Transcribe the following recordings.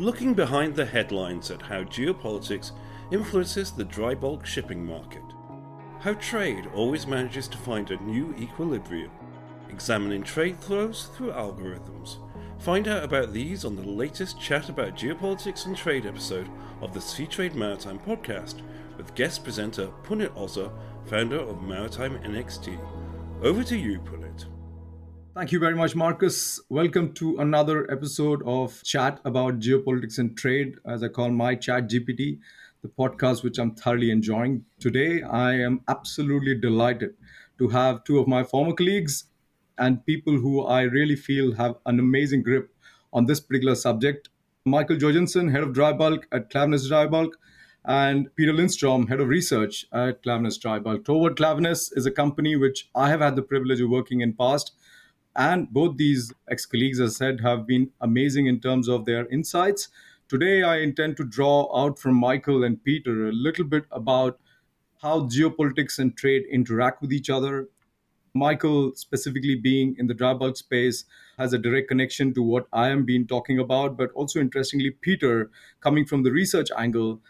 looking behind the headlines at how geopolitics influences the dry bulk shipping market, how trade always manages to find a new equilibrium, examining trade flows through algorithms. Find out about these on the latest Chat About Geopolitics and Trade episode of the Sea Trade Maritime podcast with guest presenter Punit Oza, founder of Maritime NXT. Over to you, Punit. Thank you very much, Marcus. Welcome to another episode of Chat About Geopolitics and Trade, as I call my Chat GPT, the podcast which I'm thoroughly enjoying. Today, I am absolutely delighted to have two of my former colleagues and people who I really feel have an amazing grip on this particular subject. Michael Jorgensen, head of dry bulk at Klaveness Dry Bulk, and Peter Lindstrom, head of research at Klaveness Dry Bulk. Toward Klaveness is a company which I have had the privilege of working in past. And both these ex-colleagues, as I said, have been amazing in terms of their insights. Today, I intend to draw out from Michael and Peter a little bit about how geopolitics and trade interact with each other. Michael, specifically being in the dry bulk space, has a direct connection to what I am been talking about. But also, interestingly, Peter, coming from the research angle,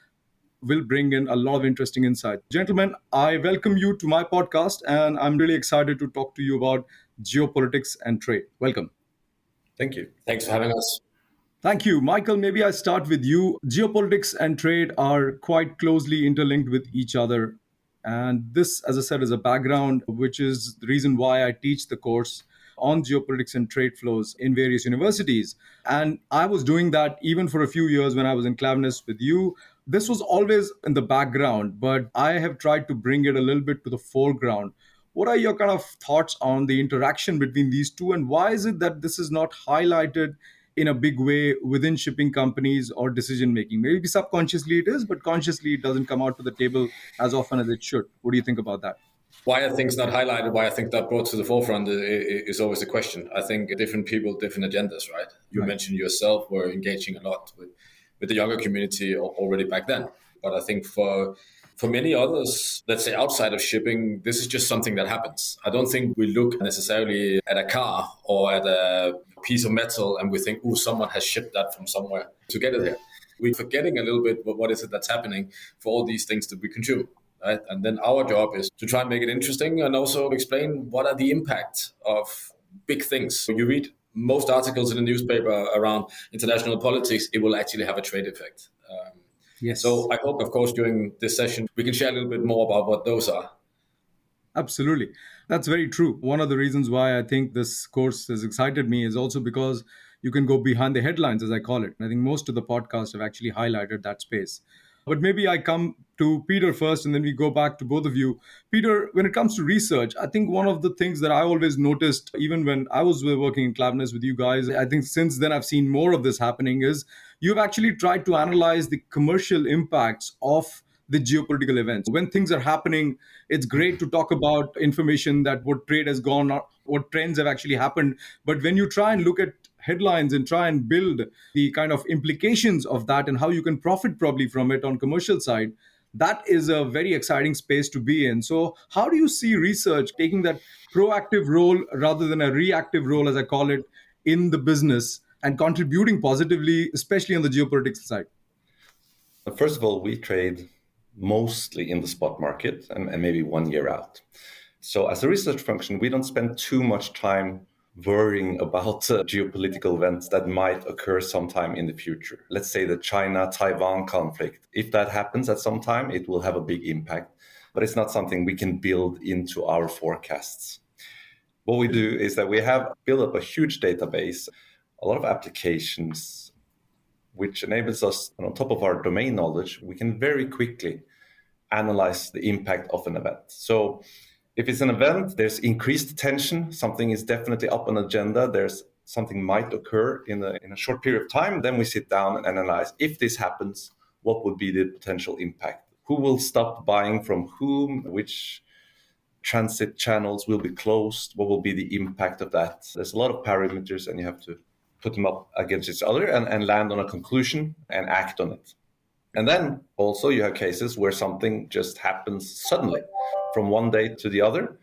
will bring in a lot of interesting insight. Gentlemen, I welcome you to my podcast, and I'm really excited to talk to you about geopolitics and trade. Welcome. Thank you. Thanks for having us. Thank you. Michael, maybe I start with you. Geopolitics and trade are quite closely interlinked with each other. And this, as I said, is a background, which is the reason why I teach the course on geopolitics and trade flows in various universities. And I was doing that even for a few years when I was in Klaveness with you. This was always in the background, but I have tried to bring it a little bit to the foreground. What are your kind of thoughts on the interaction between these two, and why is it that this is not highlighted in a big way within shipping companies or decision making? Maybe subconsciously it is, but consciously it doesn't come out to the table as often as it should. What do you think about that? Why are things not highlighted? Why I think that brought to the forefront is always the question. I think different people, different agendas, right? You mentioned yourself were engaging a lot with the younger community already back then. But I think for many others, let's say outside of shipping, this is just something that happens. I don't think we look necessarily at a car or at a piece of metal and we think, oh, someone has shipped that from somewhere to get it here. We're forgetting a little bit what is it that's happening for all these things that we consume. Right? And then our job is to try and make it interesting and also explain what are the impacts of big things. So you read most articles in the newspaper around international politics, it will actually have a trade effect. Yes. So I hope, of course, during this session, we can share a little bit more about what those are. Absolutely. That's very true. One of the reasons why I think this course has excited me is also because you can go behind the headlines, as I call it. I think most of the podcasts have actually highlighted that space. But maybe I come to Peter first and then we go back to both of you. Peter, when it comes to research, I think one of the things that I always noticed, even when I was working in Klaveness with you guys, I think since then I've seen more of this happening, is you've actually tried to analyze the commercial impacts of the geopolitical events. When things are happening, it's great to talk about information that what trade has gone, what trends have actually happened. But when you try and look at headlines and try and build the kind of implications of that and how you can profit probably from it on commercial side, that is a very exciting space to be in. So how do you see research taking that proactive role rather than a reactive role, as I call it, in the business and contributing positively, especially on the geopolitics side? First of all, we trade mostly in the spot market and maybe 1 year out. So as a research function, we don't spend too much time worrying about geopolitical events that might occur sometime in the future. Let's say the China-Taiwan conflict. If that happens at some time, it will have a big impact, but it's not something we can build into our forecasts. What we do is that we have built up a huge database, a lot of applications, which enables us, on top of our domain knowledge, we can very quickly analyze the impact of an event. So if it's an event, there's increased tension, something is definitely up on the agenda, there's something might occur in a short period of time, then we sit down and analyze, if this happens, what would be the potential impact? Who will stop buying from whom? Which transit channels will be closed? What will be the impact of that? There's a lot of parameters and you have to put them up against each other and land on a conclusion and act on it. And then also you have cases where something just happens suddenly from one day to the other.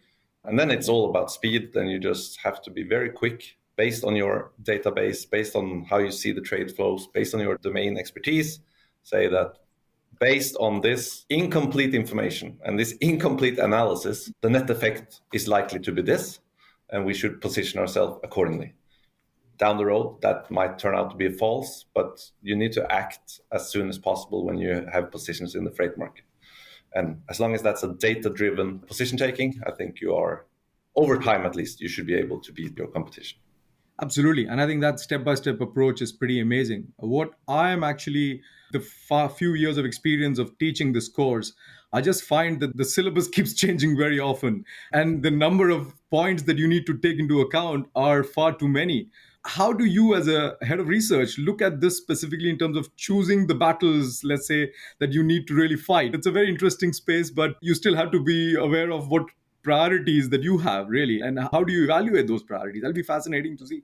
And then it's all about speed. Then you just have to be very quick based on your database, based on how you see the trade flows, based on your domain expertise, say that based on this incomplete information and this incomplete analysis, the net effect is likely to be this, and we should position ourselves accordingly. Down the road, that might turn out to be false, but you need to act as soon as possible when you have positions in the freight market. And as long as that's a data-driven position taking, I think you are, over time at least, you should be able to beat your competition. Absolutely. And I think that step-by-step approach is pretty amazing. What I am actually, the few years of experience of teaching this course, I just find that the syllabus keeps changing very often. And the number of points that you need to take into account are far too many. How do you, as a head of research, look at this specifically in terms of choosing the battles, let's say, that you need to really fight? It's a very interesting space, but you still have to be aware of what priorities that you have, really. And how do you evaluate those priorities? That'll be fascinating to see.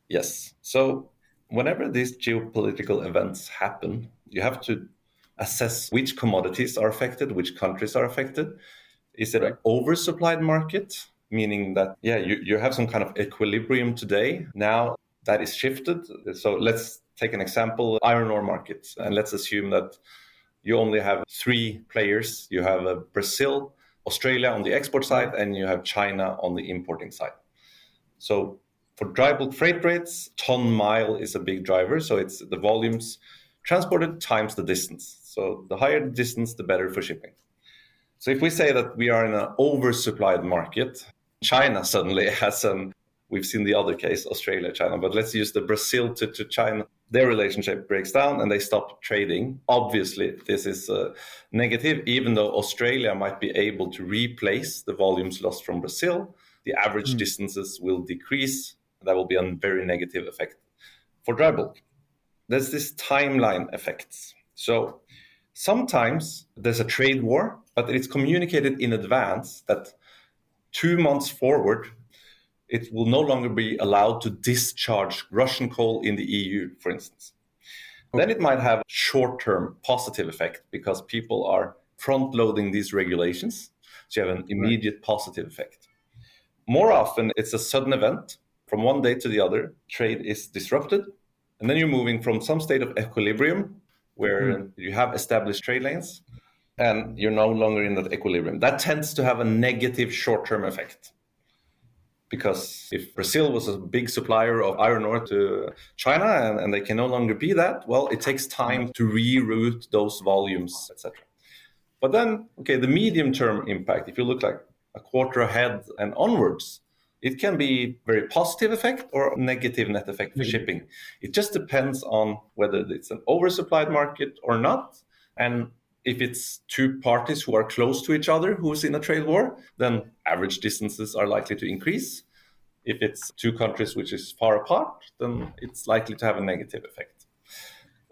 Yes. So whenever these geopolitical events happen, you have to assess which commodities are affected, which countries are affected. Is it an oversupplied market? Meaning that, you have some kind of equilibrium today. Now that is shifted. So let's take an example, iron ore markets. And let's assume that you only have 3 players. You have Brazil, Australia on the export side, and you have China on the importing side. So for dry bulk freight rates, ton mile is a big driver. So it's the volumes transported times the distance. So the higher the distance, the better for shipping. So if we say that we are in an oversupplied market, China suddenly has we've seen the other case, Australia, China, but let's use the Brazil to China. Their relationship breaks down and they stop trading. Obviously, this is negative, even though Australia might be able to replace the volumes lost from Brazil. The average distances will decrease. That will be a very negative effect for dry bulk. There's this timeline effects. So sometimes there's a trade war, but it's communicated in advance that 2 months forward, it will no longer be allowed to discharge Russian coal in the EU, for instance. Then it might have a short-term positive effect because people are front-loading these regulations. So you have an immediate positive effect. More often, it's a sudden event. From one day to the other, trade is disrupted. And then you're moving from some state of equilibrium where you have established trade lanes and you're no longer in that equilibrium. That tends to have a negative short-term effect. Because if Brazil was a big supplier of iron ore to China and they can no longer be that, well, it takes time to reroute those volumes, etc. But then, the medium-term impact, if you look like a quarter ahead and onwards, it can be very positive effect or negative net effect for shipping. It just depends on whether it's an oversupplied market or not. And if it's 2 parties who are close to each other who's in a trade war, then average distances are likely to increase. If it's 2 countries which is far apart, then it's likely to have a negative effect.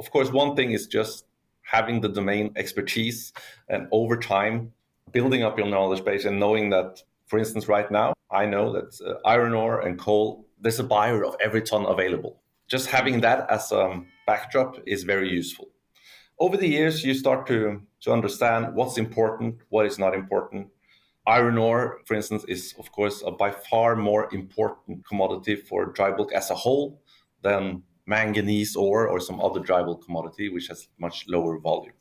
Of course, one thing is just having the domain expertise and over time building up your knowledge base and knowing that, for instance, right now, I know that iron ore and coal, there's a buyer of every ton available. Just having that as a backdrop is very useful. Over the years, you start to understand what's important, what is not important. Iron ore, for instance, is, of course, a by far more important commodity for dry bulk as a whole than manganese ore or some other dry bulk commodity, which has much lower volume.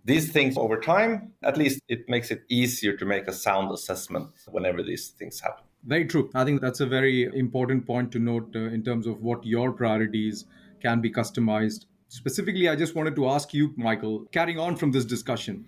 These things over time, at least it makes it easier to make a sound assessment whenever these things happen. Very true. I think that's a very important point to note in terms of what your priorities can be customized. Specifically, I just wanted to ask you, Michael, carrying on from this discussion,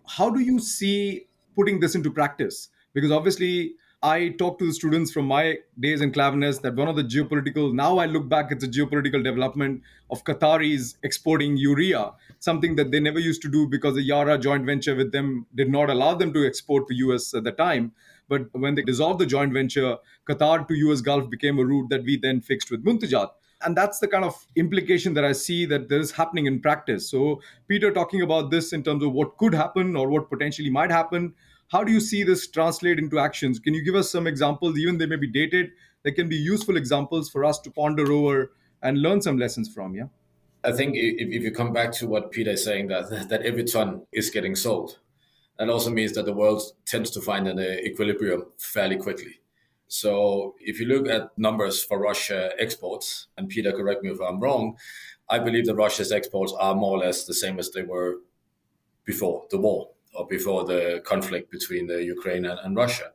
how do you see putting this into practice? Because obviously, I talk to the students from my days in Klaveness that one of the geopolitical, now I look back, it's a geopolitical development of Qataris exporting urea, something that they never used to do because the Yara joint venture with them did not allow them to export to US at the time. But when they dissolved the joint venture, Qatar to US Gulf became a route that we then fixed with Muntajat. And that's the kind of implication that I see that there is happening in practice. So Peter, talking about this in terms of what could happen or what potentially might happen, how do you see this translate into actions? Can you give us some examples, even they may be dated, they can be useful examples for us to ponder over and learn some lessons from, yeah? I think if you come back to what Peter is saying, that every ton is getting sold, that also means that the world tends to find an equilibrium fairly quickly. So if you look at numbers for Russia exports, and Peter, correct me if I'm wrong, I believe that Russia's exports are more or less the same as they were before the war or before the conflict between the Ukraine and Russia.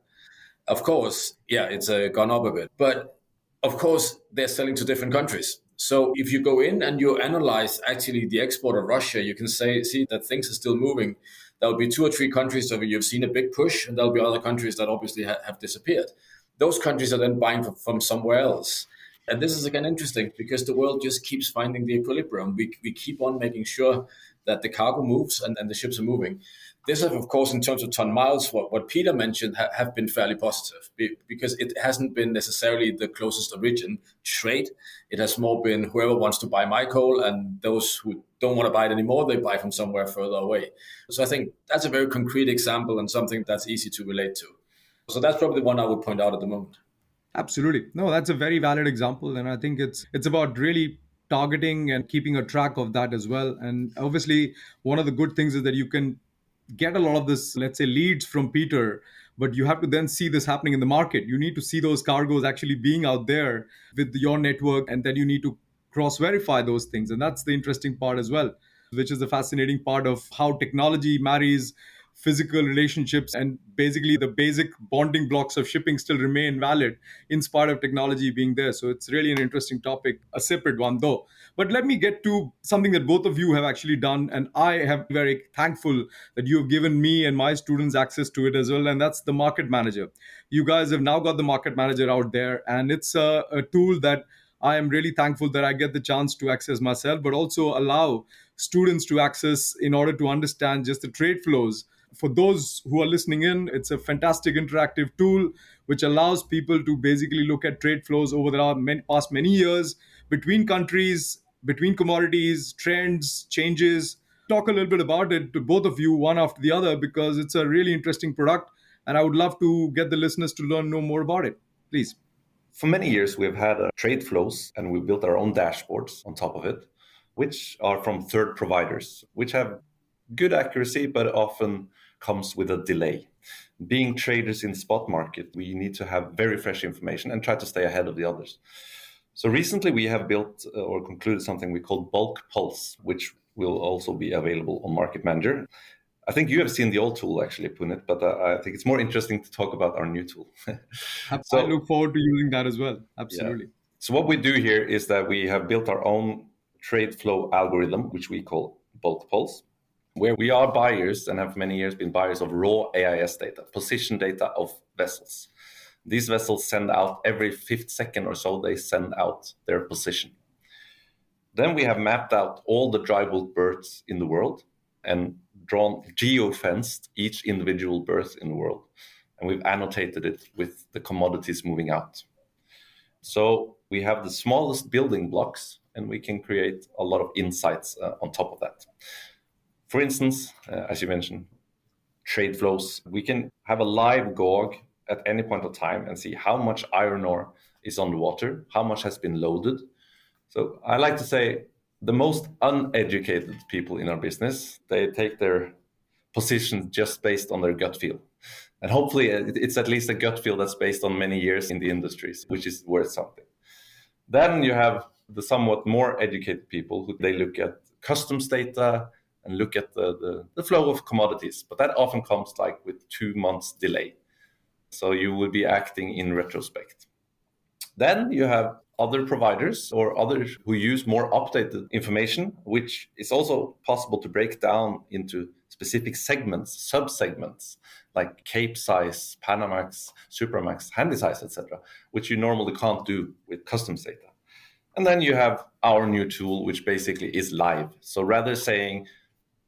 Of course, yeah, it's gone up a bit, but of course they're selling to different countries. So if you go in and you analyze actually the export of Russia, you can see that things are still moving. There will be 2 or 3 countries where you've seen a big push, and there'll be other countries that obviously have disappeared. Those countries are then buying from somewhere else. And this is again interesting because the world just keeps finding the equilibrium. We keep on making sure that the cargo moves and the ships are moving. This, of course, in terms of ton miles, what Peter mentioned have been fairly positive because it hasn't been necessarily the closest origin trade. It has more been whoever wants to buy my coal, and those who don't want to buy it anymore, they buy from somewhere further away. So I think that's a very concrete example and something that's easy to relate to. So that's probably the one I would point out at the moment. Absolutely. No, that's a very valid example. And I think it's about really targeting and keeping a track of that as well. And obviously, one of the good things is that you can get a lot of this, let's say, leads from Peter, but you have to then see this happening in the market. You need to see those cargoes actually being out there with your network, and then you need to cross-verify those things. And that's the interesting part as well, which is the fascinating part of how technology marries physical relationships, and basically the basic bonding blocks of shipping still remain valid in spite of technology being there. So it's really an interesting topic, a separate one though. But let me get to something that both of you have actually done, and I am very thankful that you have given me and my students access to it as well, and that's the market manager. You guys have now got the market manager out there, and it's a tool that I am really thankful that I get the chance to access myself, but also allow students to access in order to understand just the trade flows. For those who are listening in, it's a fantastic interactive tool which allows people to basically look at trade flows over the past many years between countries, between commodities, trends, changes. Talk a little bit about it to both of you, one after the other, because it's a really interesting product. And I would love to get the listeners to know more about it. Please. For many years, we've had trade flows, and we built our own dashboards on top of it, which are from third providers, which have good accuracy, but often comes with a delay. Being traders in the spot market, we need to have very fresh information and try to stay ahead of the others. So recently we have built or concluded something we call Bulk Pulse, which will also be available on Market Manager. I think you have seen the old tool actually, Punit, but I think it's more interesting to talk about our new tool. So, I look forward to using that as well. Absolutely. Yeah. So what we do here is that we have built our own trade flow algorithm, which we call Bulk Pulse, where we are buyers and have for many years been buyers of raw AIS data, position data of vessels. These vessels send out every 5th second or so, they send out their position. Then we have mapped out all the dry bulk berths in the world and drawn geofenced each individual berth in the world. And we've annotated it with the commodities moving out. So we have the smallest building blocks, and we can create a lot of insights on top of that. For instance, as you mentioned, trade flows. We can have a live GOG at any point of time and see how much iron ore is on the water, how much has been loaded. So I like to say the most uneducated people in our business, they take their position just based on their gut feel. And hopefully it's at least a gut feel that's based on many years in the industries, which is worth something. Then you have the somewhat more educated people who they look at customs data and look at the flow of commodities. But that often comes like with 2 months delay. So you will be acting in retrospect. Then you have other providers or others who use more updated information, which is also possible to break down into specific segments, sub-segments, like Cape size, Panamax, Supramax, Handysize, etc., which you normally can't do with customs data. And then you have our new tool, which basically is live. So rather saying,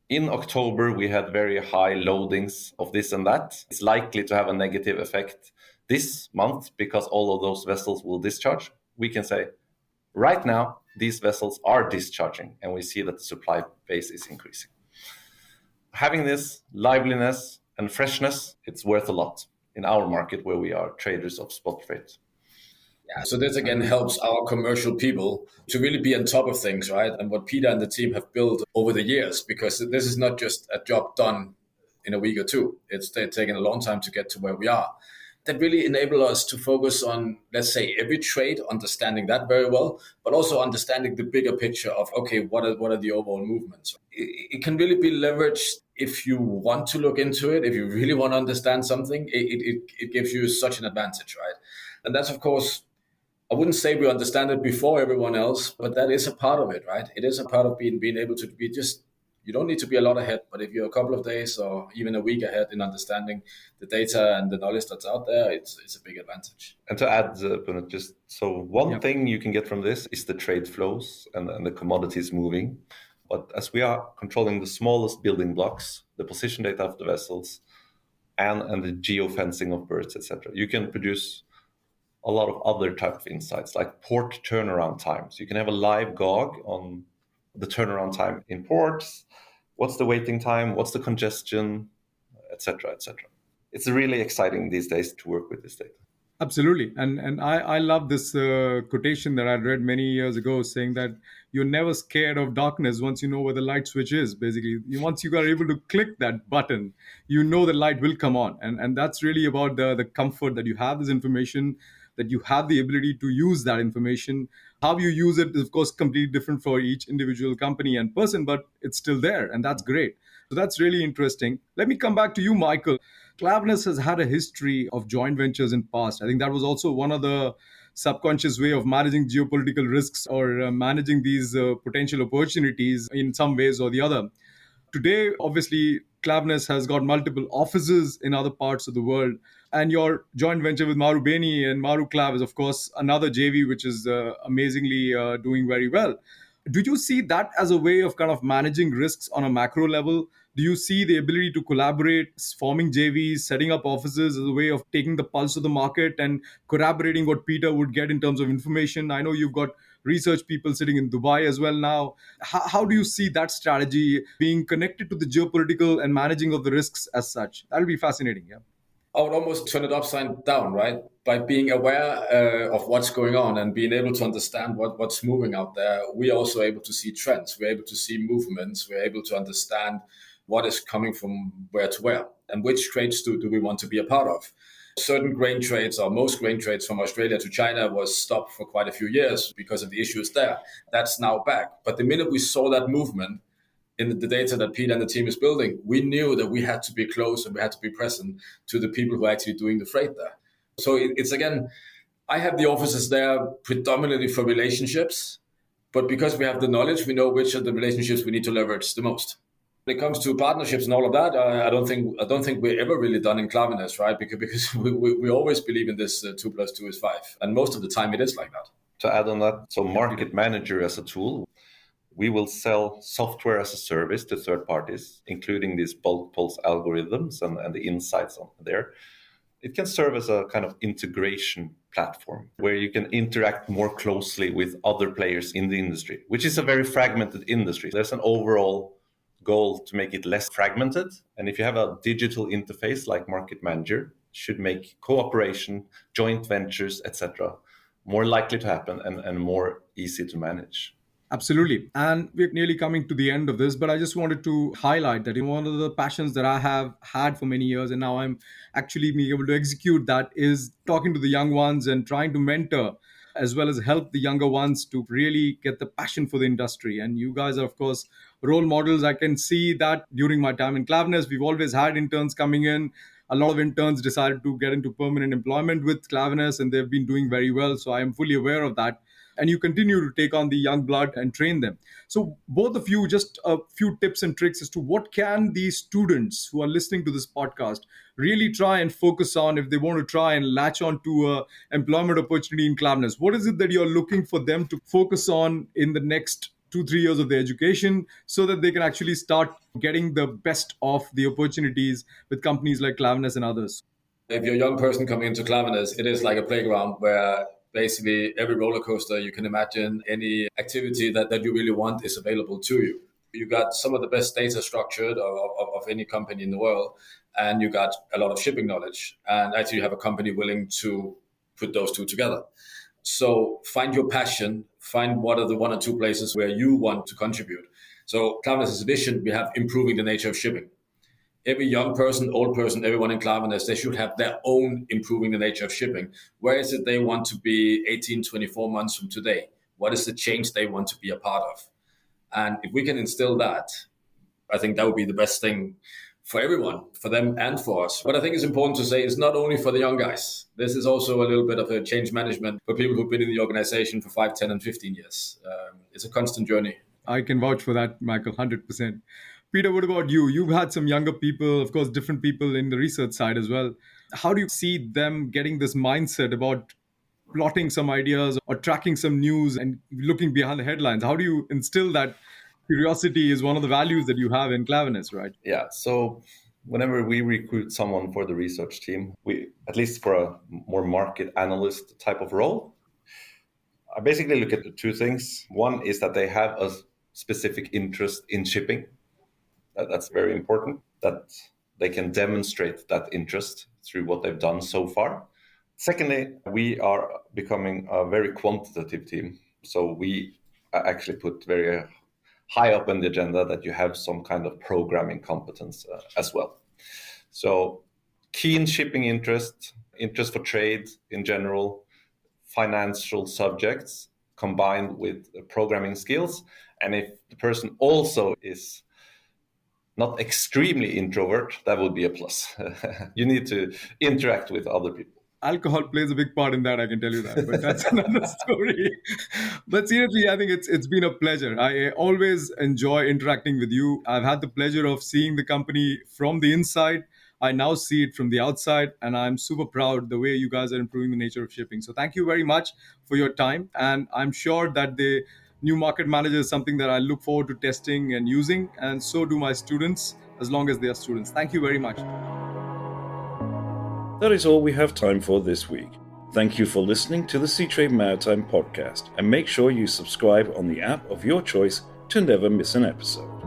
in October, we had very high loadings of this and that. It's likely to have a negative effect this month because all of those vessels will discharge. We can say, right now, these vessels are discharging, and we see that the supply base is increasing. Having this liveliness and freshness, it's worth a lot in our market where we are traders of spot freight. Yeah, so this again helps our commercial people to really be on top of things, right? And what Peter and the team have built over the years, because this is not just a job done in a week or two. It's taken a long time to get to where we are. that really enable us to focus on, let's say, every trade, understanding that very well, but also understanding the bigger picture of, okay, what are the overall movements? It can really be leveraged if you want to look into it, if you really want to understand something, it gives you such an advantage, right? And that's, of course, I wouldn't say we understand it before everyone else, but that is a part of it, right? It is a part of being able to be just, you don't need to be a lot ahead, but if you're a couple of days or even a week ahead in understanding the data and the knowledge that's out there, it's a big advantage. And to add, Punit, just so one thing you can get from this is the trade flows and the commodities moving. But as we are controlling the smallest building blocks, the position data of the vessels, and the geofencing of berths, etc., you can produce a lot of other type of insights, like port turnaround times. You can have a live GOG on the turnaround time in ports. What's the waiting time? What's the congestion, etc., etc. It's really exciting these days to work with this data. Absolutely. And I love this quotation that I read many years ago saying that you're never scared of darkness once you know where the light switch is. Basically, once you are able to click that button, you know the light will come on. And that's really about the comfort that you have this information, that you have the ability to use that information. How you use it is, of course, completely different for each individual company and person, but it's still there. And that's great. So that's really interesting. Let me come back to you, Michael. Klaveness has had a history of joint ventures in past. I think that was also one of the subconscious way of managing geopolitical risks or managing these potential opportunities in some ways or the other. Today, obviously, Klaveness has got multiple offices in other parts of the world. And your joint venture with Marubeni and Maruklav is, of course, another JV, which is amazingly doing very well. Do you see that as a way of kind of managing risks on a macro level? Do you see the ability to collaborate, forming JVs, setting up offices as a way of taking the pulse of the market and corroborating what Peter would get in terms of information? I know you've got research people sitting in Dubai as well now. How do you see that strategy being connected to the geopolitical and managing of the risks as such? That'll be fascinating, yeah. I would almost turn it upside down, right? By being aware of what's going on and being able to understand what's moving out there, we're also able to see trends. We're able to see movements. We're able to understand what is coming from where to where and which trades do we want to be a part of. Certain grain trades, or most grain trades from Australia to China, was stopped for quite a few years because of the issues there. That's now back. But the minute we saw that movement, in the data that Pete and the team is building, we knew that we had to be close and we had to be present to the people who are actually doing the freight there. So it's again, I have the offices there predominantly for relationships, but because we have the knowledge, we know which of the relationships we need to leverage the most. When it comes to partnerships and all of that, I don't think we're ever really done in Klaveness, right? Because we always believe in this 2 + 2 is 5, and most of the time it is like that. To add on that, so Market Manager as a tool, we will sell software as a service to third parties, including these bulk pulse algorithms and the insights on there. It can serve as a kind of integration platform where you can interact more closely with other players in the industry, which is a very fragmented industry. There's an overall goal to make it less fragmented. And if you have a digital interface like Market Manager, it should make cooperation, joint ventures, etc., more likely to happen and more easy to manage. Absolutely. And we're nearly coming to the end of this, but I just wanted to highlight that one of the passions that I have had for many years, and now I'm actually being able to execute that, is talking to the young ones and trying to mentor as well as help the younger ones to really get the passion for the industry. And you guys are, of course, role models. I can see that during my time in Klaveness, we've always had interns coming in. A lot of interns decided to get into permanent employment with Klaveness, and they've been doing very well. So I am fully aware of that. And you continue to take on the young blood and train them. So both of you, just a few tips and tricks as to what can these students who are listening to this podcast really try and focus on if they want to try and latch on to an employment opportunity in Klaveness. What is it that you're looking for them to focus on in the next 2-3 years of their education so that they can actually start getting the best of the opportunities with companies like Klaveness and others? If you're a young person coming into Klaveness, it is like a playground where basically every roller coaster you can imagine, any activity that you really want is available to you. You got some of the best data structured of any company in the world, and you got a lot of shipping knowledge. And actually you have a company willing to put those two together. So find your passion, find what are the 1 or 2 places where you want to contribute. So Klaveness' vision, we have improving the nature of shipping. every young person, old person, everyone in Klaveness, they should have their own improving the nature of shipping. Where is it they want to be 18, 24 months from today? What is the change they want to be a part of? And if we can instill that, I think that would be the best thing for everyone, for them and for us. But I think it's important to say it's not only for the young guys. This is also a little bit of a change management for people who've been in the organization for 5, 10, and 15 years. It's a constant journey. I can vouch for that, Michael, 100%. Peter, what about you? You've had some younger people, of course, different people in the research side as well. How do you see them getting this mindset about plotting some ideas or tracking some news and looking behind the headlines? How do you instill that curiosity is one of the values that you have in Klaveness, right? Yeah. So whenever we recruit someone for the research team, we, at least for a more market analyst type of role, I basically look at the two things. One is that they have a specific interest in shipping. That's very important, that they can demonstrate that interest through what they've done so far. Secondly, we are becoming a very quantitative team. So we actually put very high up on the agenda that you have some kind of programming competence as well. So keen shipping interest for trade in general, financial subjects combined with programming skills. And if the person also is not extremely introvert, that would be a plus. You need to interact with other people. Alcohol plays a big part in that, I can tell you that, but that's another story. But seriously, I think it's been a pleasure. I always enjoy interacting with you. I've had the pleasure of seeing the company from the inside. I now see it from the outside, and I'm super proud the way you guys are improving the nature of shipping. So thank you very much for your time. And I'm sure that the new market manager is something that I look forward to testing and using, and so do my students, as long as they are students. Thank you very much. That is all we have time for this week. Thank you for listening to the Seatrade Maritime podcast, and make sure you subscribe on the app of your choice to never miss an episode.